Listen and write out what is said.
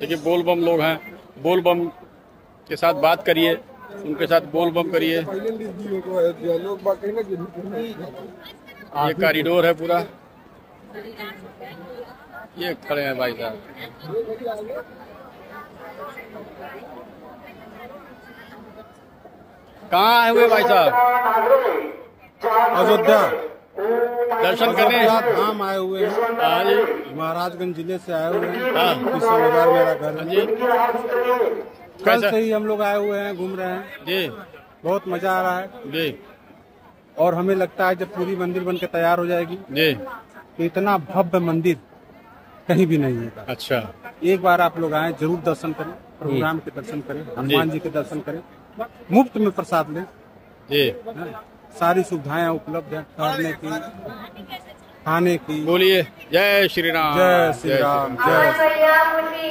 देखिए बोल बम लोग हैं, बोल बम के साथ बात करिए, उनके साथ बोल बम करिए। ये कॉरिडोर है पूरा, ये खड़े हैं भाई साहब। कहाँ आए हुए भाई साहब? अयोध्या दर्शन करने धाम आए हुए हैं। हाँ जी, महाराजगंज जिले से आए हुए हैं। हाँ बाजार मेरा घर है जी। कल से ही हम लोग आए हुए हैं, घूम रहे हैं जी बहुत मजा आ रहा है जी और हमें लगता है जब पूरी मंदिर बनकर तैयार हो जाएगी जी। तो इतना भव्य मंदिर कहीं भी नहीं होगा। अच्छा, एक बार आप लोग आए, जरूर दर्शन करें, प्रोग्राम के दर्शन करें, हनुमान जी के दर्शन करें, मुफ्त में प्रसाद लें। जी सारी सुविधाएं उपलब्ध है, ठहरने की, खाने की। बोलिए जय श्री राम। जय श्री राम, जय श्री राम।